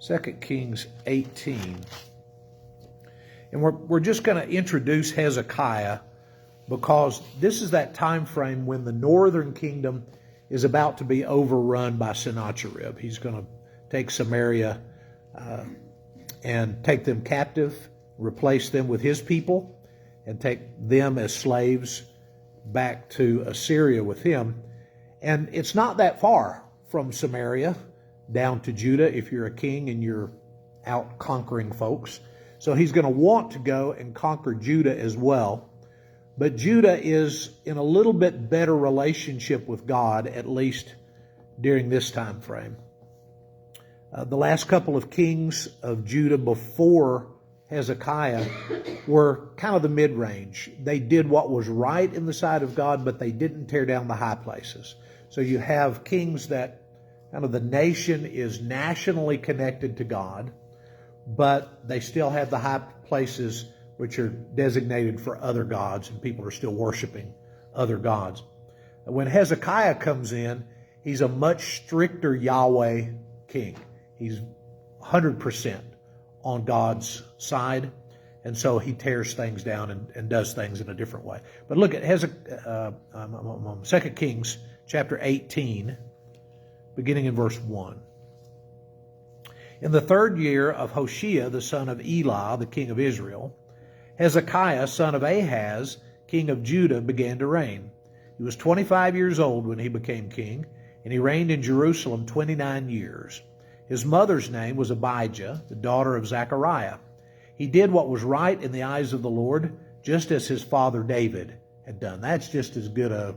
2 Kings 18. And we're just going to introduce Hezekiah because this is that time frame when the northern kingdom is about to be overrun by Sennacherib. He's going to take Samaria and take them captive, replace them with his people, and take them as slaves back to Assyria with him. And it's not that far from Samaria down to Judah if you're a king and you're out conquering folks. So he's going to want to go and conquer Judah as well. But Judah is in a little bit better relationship with God, at least during this time frame. The last couple of kings of Judah before Hezekiah were kind of the mid-range. They did what was right in the sight of God, but they didn't tear down the high places. So you have kings that kind of the nation is nationally connected to God, but they still have the high places which are designated for other gods, and people are still worshiping other gods. When Hezekiah comes in, he's a much stricter Yahweh king. He's 100% on God's side, and so he tears things down and does things in a different way. But look at 2 Kings chapter 18, beginning in verse 1. In the 3rd year of Hoshea, the son of Elah, the king of Israel, Hezekiah, son of Ahaz, king of Judah, began to reign. He was 25 years old when he became king, and he reigned in Jerusalem 29 years. His mother's name was Abijah, the daughter of Zechariah. He did what was right in the eyes of the Lord, just as his father David had done. That's just as good a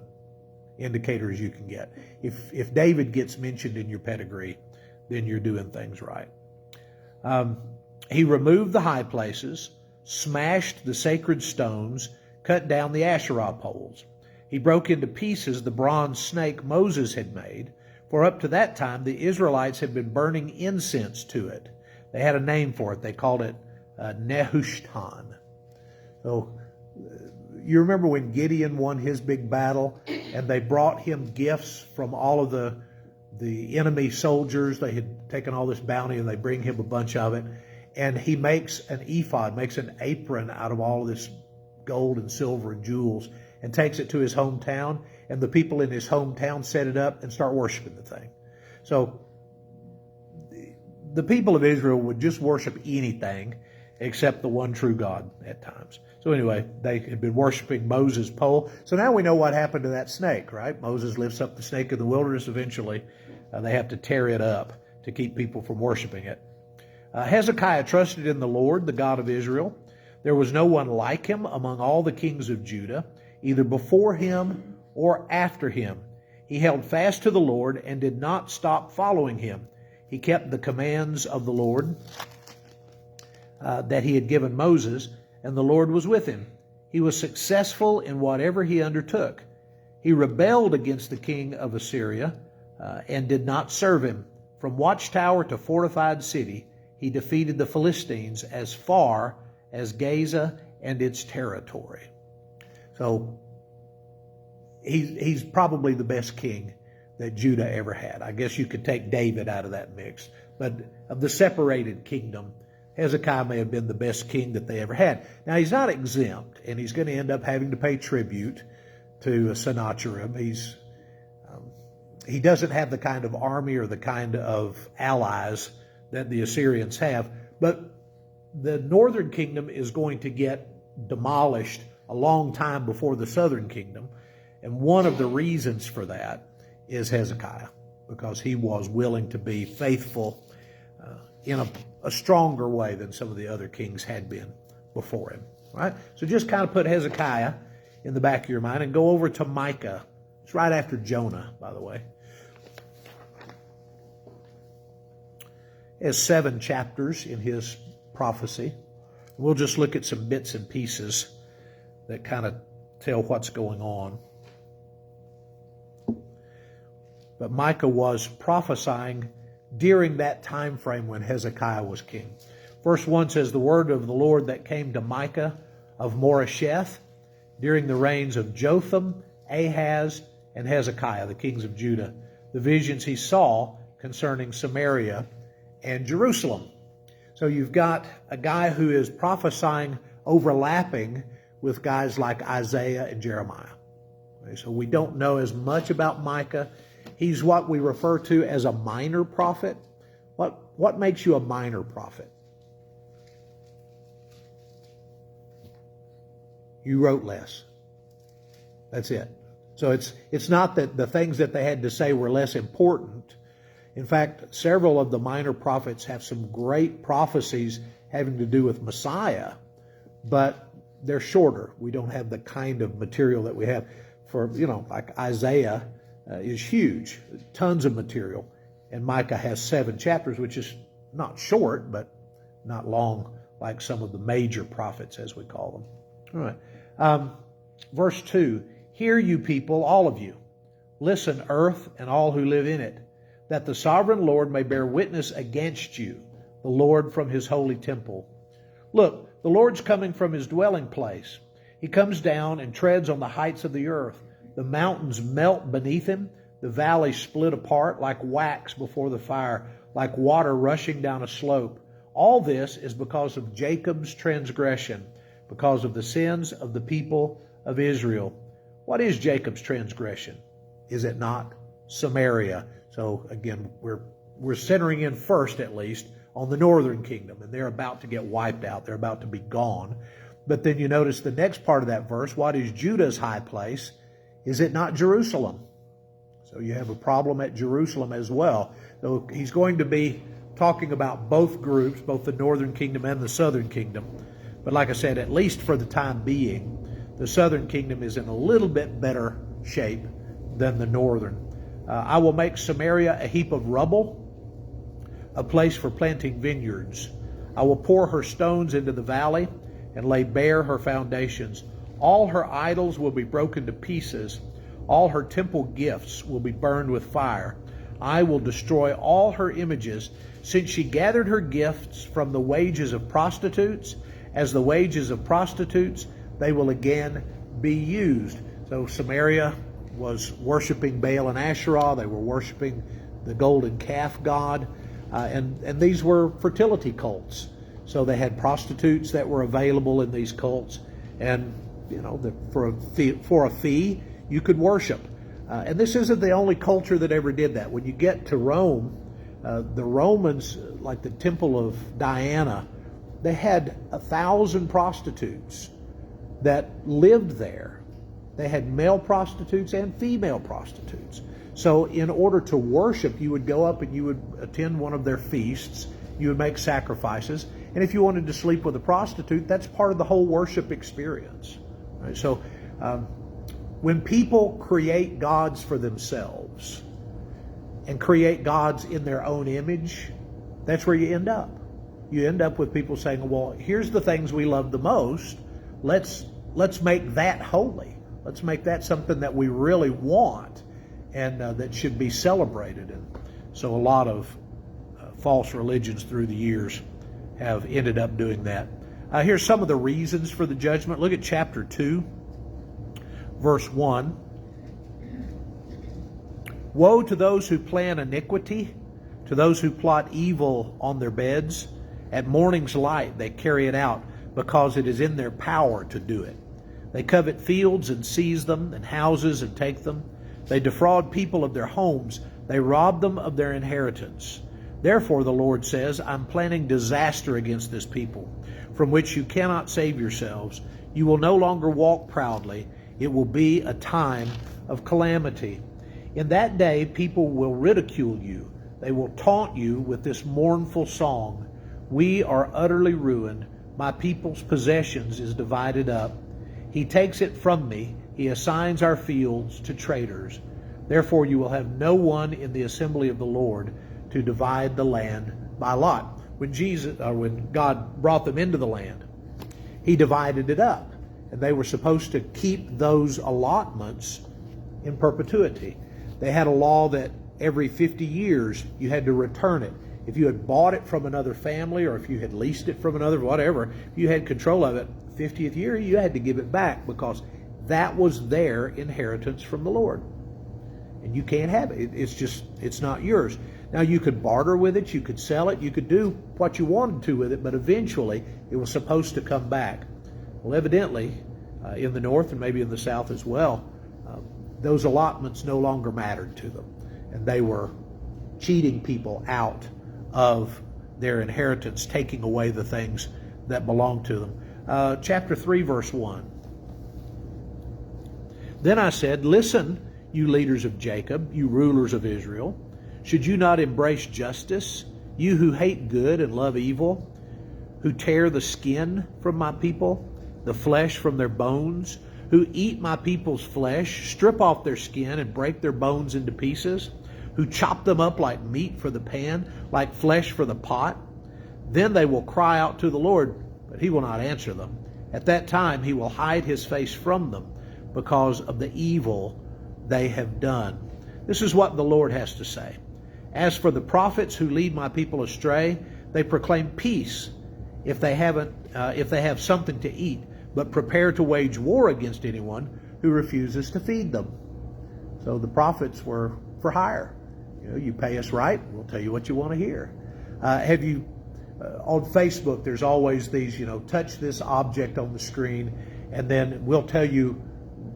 indicator as you can get. If David gets mentioned in your pedigree, then you're doing things right. He removed the high places, smashed the sacred stones, cut down the Asherah poles. He broke into pieces the bronze snake Moses had made, for up to that time the Israelites had been burning incense to it. They had a name for it. They called it Nehushtan. So you remember when Gideon won his big battle and they brought him gifts from all of the enemy soldiers. They had taken all this bounty and they bring him a bunch of it. And he makes an ephod, makes an apron out of all of this gold and silver and jewels, and takes it to his hometown. And the people in his hometown set it up and start worshiping the thing. So the people of Israel would just worship anything except the one true God at times. So anyway, they had been worshiping Moses' pole. So now we know what happened to that snake, right? Moses lifts up the snake in the wilderness eventually. They have to tear it up to keep people from worshiping it. Hezekiah trusted in the Lord, the God of Israel. There was no one like him among all the kings of Judah, either before him or after him. He held fast to the Lord and did not stop following him. He kept the commands of the Lord that he had given Moses, and the Lord was with him. He was successful in whatever he undertook. He rebelled against the king of Assyria and did not serve him. From watchtower to fortified city, he defeated the Philistines as far as Gaza and its territory. So he's probably the best king that Judah ever had. I guess you could take David out of that mix. But of the separated kingdom, Hezekiah may have been the best king that they ever had. Now, he's not exempt, and he's going to end up having to pay tribute to Sennacherib. He doesn't have the kind of army or the kind of allies that the Assyrians have, but the northern kingdom is going to get demolished a long time before the southern kingdom, and one of the reasons for that is Hezekiah, because he was willing to be faithful in a stronger way than some of the other kings had been before him. All right? So just kind of put Hezekiah in the back of your mind and go over to Micah. It's right after Jonah, by the way. He has 7 chapters in his prophecy. We'll just look at some bits and pieces that kind of tell what's going on. But Micah was prophesying during that time frame when Hezekiah was king. Verse 1 says, the word of the Lord that came to Micah of Moresheth during the reigns of Jotham, Ahaz, and Hezekiah, the kings of Judah, the visions he saw concerning Samaria and Jerusalem. So you've got a guy who is prophesying overlapping with guys like Isaiah and Jeremiah. Okay, so we don't know as much about Micah. He's what we refer to as a minor prophet. What makes you a minor prophet? You wrote less. That's it. So it's not that the things that they had to say were less important. In fact, several of the minor prophets have some great prophecies having to do with Messiah, but they're shorter. We don't have the kind of material that we have for, like Isaiah is huge, tons of material. And Micah has 7 chapters, which is not short, but not long like some of the major prophets, as we call them. All right. Verse 2, hear you people, all of you. Listen, earth and all who live in it, that the sovereign Lord may bear witness against you, the Lord from his holy temple. Look, the Lord's coming from his dwelling place. He comes down and treads on the heights of the earth. The mountains melt beneath him. The valleys split apart like wax before the fire, like water rushing down a slope. All this is because of Jacob's transgression, because of the sins of the people of Israel. What is Jacob's transgression? Is it not Samaria? So again, we're centering in first, at least, on the northern kingdom, and they're about to get wiped out. They're about to be gone. But then you notice the next part of that verse, what is Judah's high place? Is it not Jerusalem? So you have a problem at Jerusalem as well. So he's going to be talking about both groups, both the northern kingdom and the southern kingdom. But like I said, at least for the time being, the southern kingdom is in a little bit better shape than the northern. I will make Samaria a heap of rubble, a place for planting vineyards. I will pour her stones into the valley and lay bare her foundations. All her idols will be broken to pieces. All her temple gifts will be burned with fire. I will destroy all her images, since she gathered her gifts from the wages of prostitutes. As the wages of prostitutes, they will again be used. So Samaria was worshiping Baal and Asherah. They were worshiping the golden calf god. And these were fertility cults. So they had prostitutes that were available in these cults. And, for a fee, you could worship. And this isn't the only culture that ever did that. When you get to Rome, the Romans, like the Temple of Diana, they had 1,000 prostitutes that lived there. They had male prostitutes and female prostitutes. So in order to worship, you would go up and you would attend one of their feasts. You would make sacrifices. And if you wanted to sleep with a prostitute, that's part of the whole worship experience. Right? So when people create gods for themselves and create gods in their own image, that's where you end up. You end up with people saying, well, here's the things we love the most. Let's make that holy. Let's make that something that we really want and that should be celebrated. And so a lot of false religions through the years have ended up doing that. Here's some of the reasons for the judgment. Look at chapter 2, verse 1. Woe to those who plan iniquity, to those who plot evil on their beds. At morning's light they carry it out, because it is in their power to do it. They covet fields and seize them, and houses and take them. They defraud people of their homes. They rob them of their inheritance. Therefore, the Lord says, I'm planning disaster against this people, from which you cannot save yourselves. You will no longer walk proudly. It will be a time of calamity. In that day, people will ridicule you. They will taunt you with this mournful song. We are utterly ruined. My people's possessions is divided up. He takes it from me. He assigns our fields to traders. Therefore you will have no one in the assembly of the Lord to divide the land by lot. When God brought them into the land, He divided it up. And they were supposed to keep those allotments in perpetuity. They had a law that every 50 years you had to return it. If you had bought it from another family, or if you had leased it from another, whatever, if you had control of it, 50th year, you had to give it back, because that was their inheritance from the Lord. And you can't have it. It's not yours. Now, you could barter with it, you could sell it, you could do what you wanted to with it, but eventually it was supposed to come back. Well, evidently, in the north and maybe in the south as well, those allotments no longer mattered to them, and they were cheating people out of their inheritance, taking away the things that belonged to them. Chapter 3, verse 1. Then I said, "Listen, you leaders of Jacob, you rulers of Israel. Should you not embrace justice, you who hate good and love evil, who tear the skin from my people, the flesh from their bones, who eat my people's flesh, strip off their skin and break their bones into pieces, who chop them up like meat for the pan, like flesh for the pot? Then they will cry out to the Lord, but he will not answer them. At that time he will hide his face from them because of the evil they have done." This is what the Lord has to say. "As for the prophets who lead my people astray, they proclaim peace if they have something to eat, but prepare to wage war against anyone who refuses to feed them." So the prophets were for hire. You pay us right, we'll tell you what you want to hear. Have you on Facebook? There's always these, touch this object on the screen, and then we'll tell you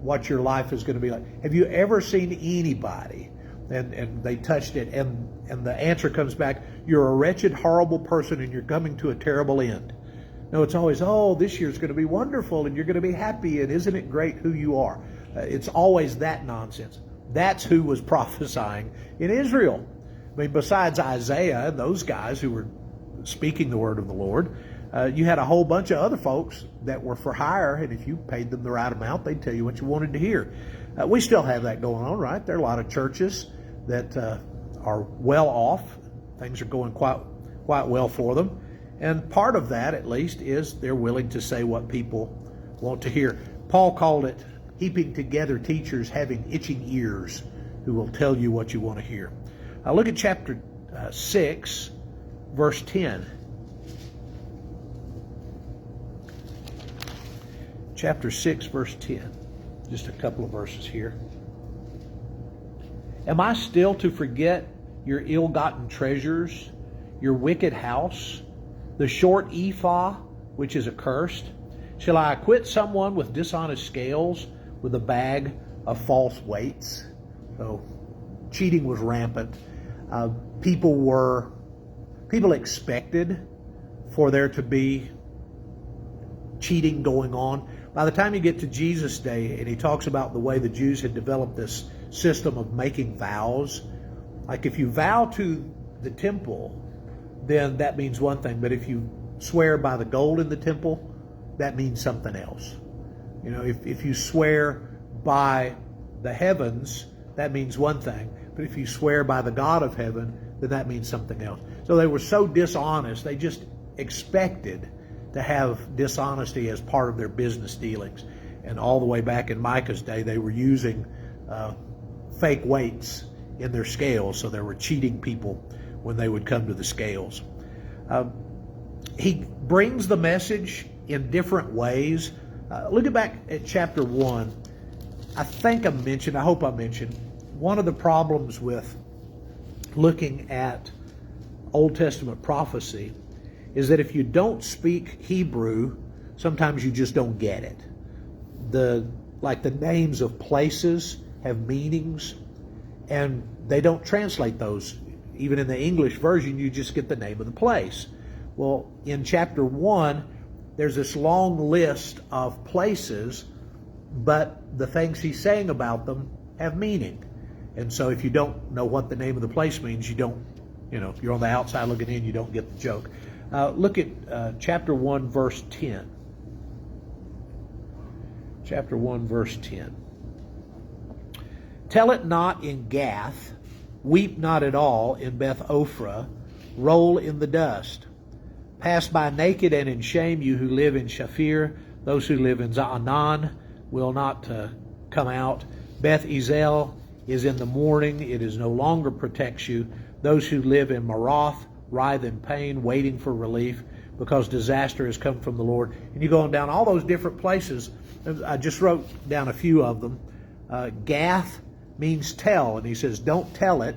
what your life is going to be like. Have you ever seen anybody and they touched it and the answer comes back, "You're a wretched, horrible person and you're coming to a terrible end"? No, it's always, "Oh, this year's going to be wonderful and you're going to be happy and isn't it great who you are?" It's always that nonsense. That's who was prophesying in Israel. I mean, besides Isaiah and those guys who were speaking the word of the Lord, you had a whole bunch of other folks that were for hire, and if you paid them the right amount, they'd tell you what you wanted to hear. We still have that going on, right? There are a lot of churches that are well off. Things are going quite well for them. And part of that, at least, is they're willing to say what people want to hear. Paul called it heaping together teachers having itching ears who will tell you what you want to hear. Look at chapter 6, verse 10. Chapter 6, verse 10. Just a couple of verses here. "Am I still to forget your ill-gotten treasures, your wicked house, the short ephah, which is accursed? Shall I acquit someone with dishonest scales, with a bag of false weights?" So cheating was rampant. People expected for there to be cheating going on. By the time you get to Jesus' day, and he talks about the way the Jews had developed this system of making vows, like if you vow to the temple, then that means one thing, but if you swear by the gold in the temple, that means something else. If you swear by the heavens, that means one thing, but if you swear by the God of heaven, then that means something else. So they were so dishonest, they just expected to have dishonesty as part of their business dealings. And all the way back in Micah's day, they were using fake weights in their scales, so they were cheating people when they would come to the scales. He brings the message in different ways. Look back at chapter 1. I hope I mentioned, one of the problems with looking at Old Testament prophecy is that if you don't speak Hebrew, sometimes you just don't get it. The names of places have meanings, and they don't translate those. Even in the English version, you just get the name of the place. Well, in chapter 1, there's this long list of places, but the things he's saying about them have meaning. And so if you don't know what the name of the place means, you don't, if you're on the outside looking in, you don't get the joke. Look at chapter 1, verse 10. Chapter 1, verse 10. "Tell it not in Gath, weep not at all in Beth Ophrah, roll in the dust. Pass by naked and in shame, you who live in Shaphir, those who live in Zaanan will not come out. Beth Ezel is in the mourning, it is no longer protects you. Those who live in Maroth writhe in pain, waiting for relief, because disaster has come from the Lord." And you go on down all those different places. I just wrote down a few of them. Gath means tell, and he says, don't tell it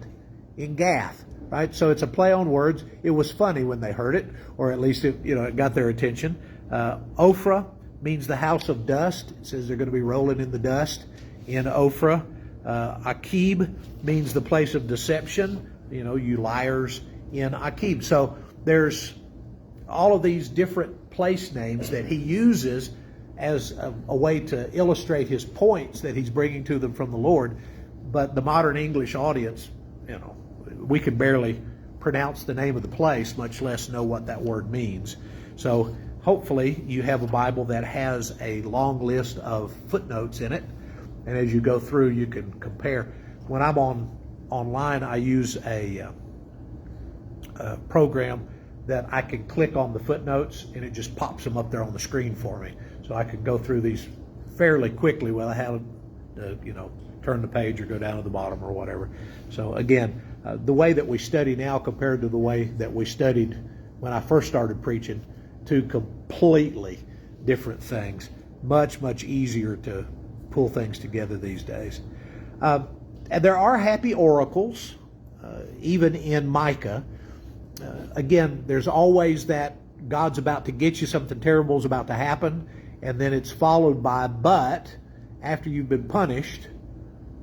in Gath. right? So it's a play on words. It was funny when they heard it, or at least it got their attention. Ophrah means the house of dust. It says they're going to be rolling in the dust in Ophrah. Akib means the place of deception. You liars in Akib. So there's all of these different place names that he uses as a way to illustrate his points that he's bringing to them from the Lord. But the modern English audience, we can barely pronounce the name of the place, much less know what that word means. So hopefully you have a Bible that has a long list of footnotes in it, and as you go through, you can compare. When I'm online, I use a program that I can click on the footnotes, and it just pops them up there on the screen for me. So I can go through these fairly quickly without having to, turn the page or go down to the bottom or whatever. So again, the way that we study now compared to the way that we studied when I first started preaching, two completely different things. Much, much easier to pull things together these days. And there are happy oracles, even in Micah. Again, there's always that God's about to get you, something terrible is about to happen, and then it's followed by, but after you've been punished,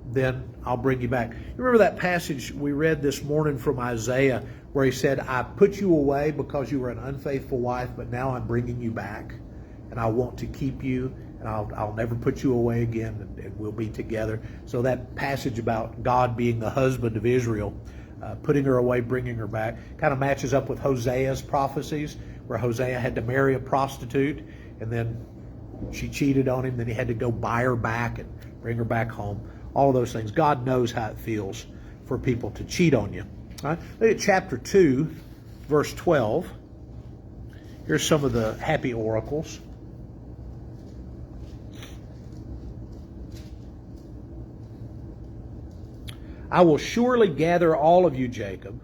then I'll bring you back. You remember that passage we read this morning from Isaiah where he said, I put you away because you were an unfaithful wife, but now I'm bringing you back, and I want to keep you, and I'll never put you away again, and we'll be together. So that passage about God being the husband of Israel, putting her away, bringing her back, kind of matches up with Hosea's prophecies, where Hosea had to marry a prostitute, and then she cheated on him, then he had to go buy her back and bring her back home. All of those things. God knows how it feels for people to cheat on you. All right? Look at chapter 2, verse 12. Here's some of the happy oracles. I will surely gather all of you, Jacob.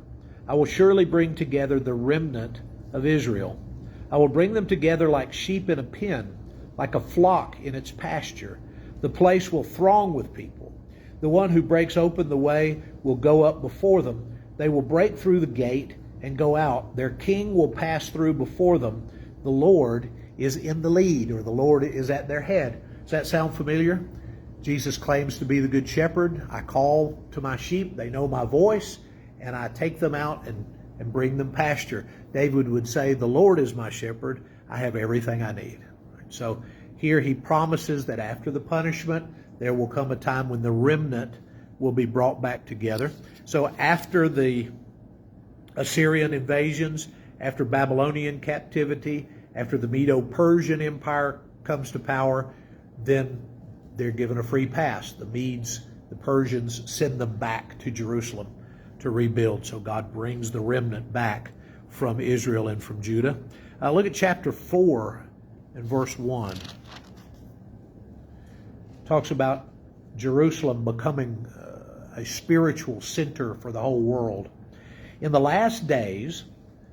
I will surely bring together the remnant of Israel. I will bring them together like sheep in a pen, like a flock in its pasture. The place will throng with people. The one who breaks open the way will go up before them. They will break through the gate and go out. Their king will pass through before them. The Lord is in the lead, or the Lord is at their head. Does that sound familiar? Jesus claims to be the good shepherd. I call to my sheep. They know my voice, and I take them out and bring them pasture. David would say, the Lord is my shepherd. I have everything I need. So here he promises that after the punishment, there will come a time when the remnant will be brought back together. So after the Assyrian invasions, after Babylonian captivity, after the Medo-Persian Empire comes to power, then they're given a free pass. The Medes, the Persians send them back to Jerusalem to rebuild. So God brings the remnant back from Israel and from Judah. Look at chapter 4 and verse 1. Talks about Jerusalem becoming a spiritual center for the whole world. In the last days,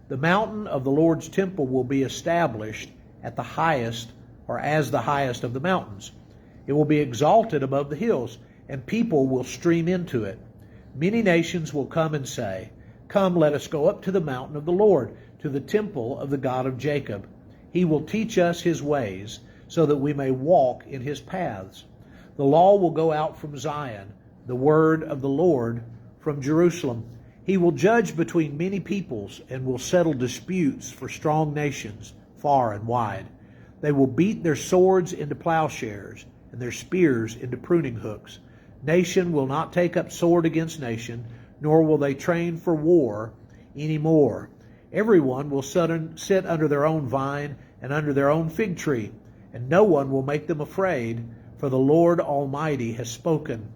the mountain of the Lord's temple will be established at the highest, or as the highest of the mountains. It will be exalted above the hills, and people will stream into it. Many nations will come and say, come, let us go up to the mountain of the Lord, to the temple of the God of Jacob. He will teach us his ways, so that we may walk in his paths. The law will go out from Zion, the word of the Lord from Jerusalem. He will judge between many peoples and will settle disputes for strong nations far and wide. They will beat their swords into plowshares and their spears into pruning hooks. Nation will not take up sword against nation, nor will they train for war any more. Everyone will sit under their own vine and under their own fig tree, and no one will make them afraid, for the Lord Almighty has spoken.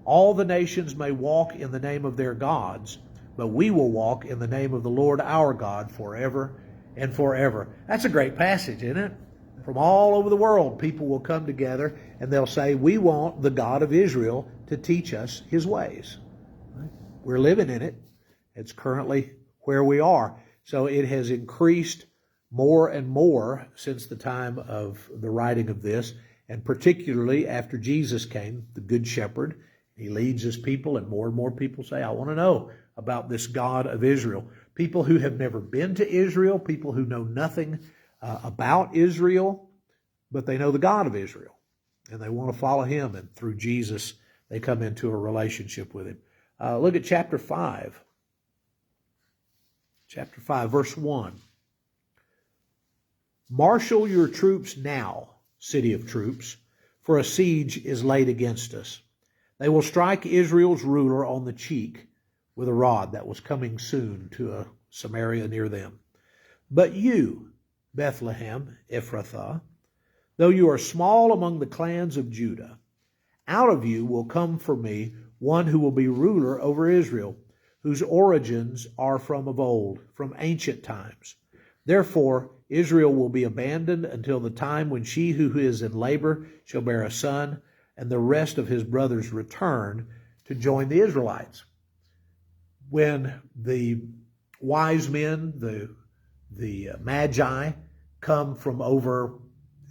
All the nations may walk in the name of their gods, but we will walk in the name of the Lord our God forever and forever. That's a great passage, isn't it? From all over the world, people will come together and they'll say, we want the God of Israel to teach us his ways. We're living in it. It's currently where we are. So it has increased more and more since the time of the writing of this, and particularly after Jesus came, the Good Shepherd. He leads his people, and more people say, I want to know about this God of Israel. People who have never been to Israel, people who know nothing about Israel, but they know the God of Israel, and they want to follow him, and through Jesus, they come into a relationship with him. Look at chapter 5. Chapter 5, verse 1. Marshal your troops now, city of troops, for a siege is laid against us. They will strike Israel's ruler on the cheek with a rod that was coming soon to a Samaria near them. But you, Bethlehem Ephrathah, though you are small among the clans of Judah, out of you will come for me one who will be ruler over Israel, whose origins are from of old, from ancient times. Therefore, Israel will be abandoned until the time when she who is in labor shall bear a son, and the rest of his brothers return to join the Israelites. When the wise men, the magi, come from over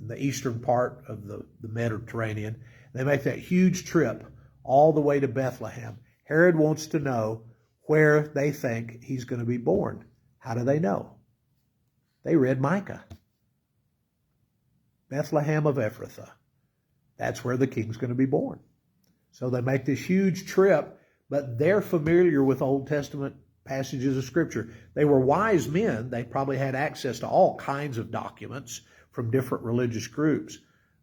in the eastern part of the Mediterranean, they make that huge trip all the way to Bethlehem. Herod wants to know where they think he's going to be born. How do they know? They read Micah. Bethlehem of Ephrathah. That's where the king's going to be born. So they make this huge trip, but they're familiar with Old Testament passages of Scripture. They were wise men. They probably had access to all kinds of documents from different religious groups.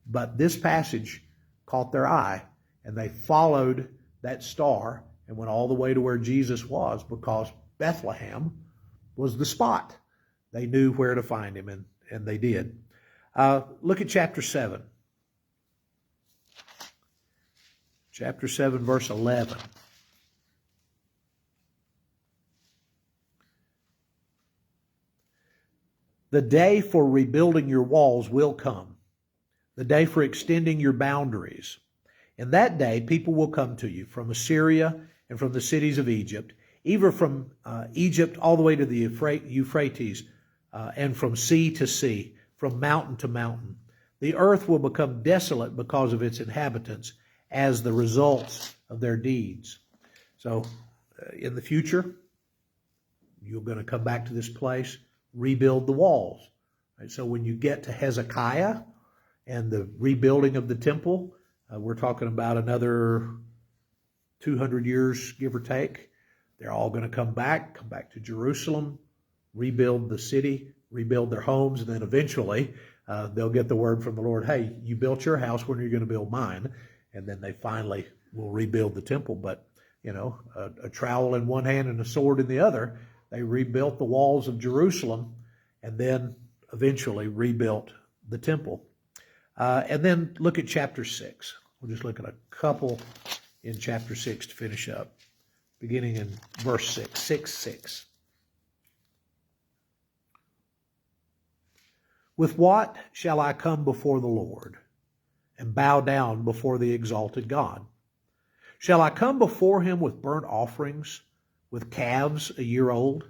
But this passage caught their eye, and they followed that star and went all the way to where Jesus was, because Bethlehem was the spot. They knew where to find him, and they did. Look at chapter 7. Chapter 7, verse 11. The day for rebuilding your walls will come, the day for extending your boundaries. In that day, people will come to you from Assyria and from the cities of Egypt, even from Egypt all the way to the Euphrates, and from sea to sea, from mountain to mountain. The earth will become desolate because of its inhabitants, as the results of their deeds. So in the future, you're going to come back to this place, rebuild the walls. Right? So when you get to Hezekiah and the rebuilding of the temple, we're talking about another 200 years, give or take. They're all going to come back to Jerusalem, rebuild the city, rebuild their homes, and then eventually they'll get the word from the Lord, hey, you built your house, when are you going to build mine? And then they finally will rebuild the temple. But, a trowel in one hand and a sword in the other, they rebuilt the walls of Jerusalem and then eventually rebuilt the temple. And then look at chapter 6. We'll just look at a couple in chapter 6 to finish up, beginning in verse 6. With what shall I come before the Lord and bow down before the exalted God? Shall I come before him with burnt offerings, with calves a year old?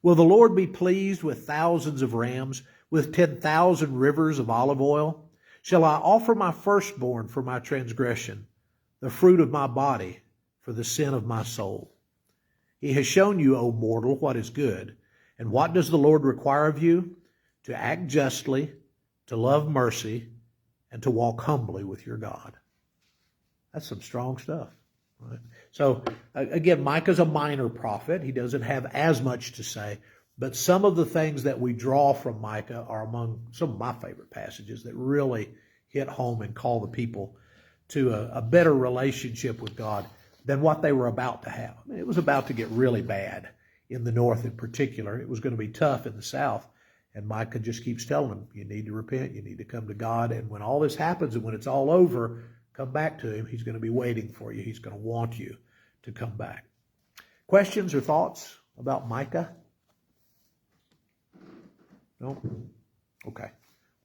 Will the Lord be pleased with thousands of rams, with 10,000 rivers of olive oil? Shall I offer my firstborn for my transgression, the fruit of my body for the sin of my soul? He has shown you, O mortal, what is good. And what does the Lord require of you? To act justly, to love mercy, and to walk humbly with your God. That's some strong stuff. Right? So, again, Micah's a minor prophet. He doesn't have as much to say. But some of the things that we draw from Micah are among some of my favorite passages that really hit home and call the people to a better relationship with God than what they were about to have. I mean, it was about to get really bad in the north in particular. It was going to be tough in the south. And Micah just keeps telling them, you need to repent, you need to come to God. And when all this happens and when it's all over, come back to him. He's going to be waiting for you. He's going to want you to come back. Questions or thoughts about Micah? No? Okay.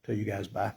Tell you guys bye.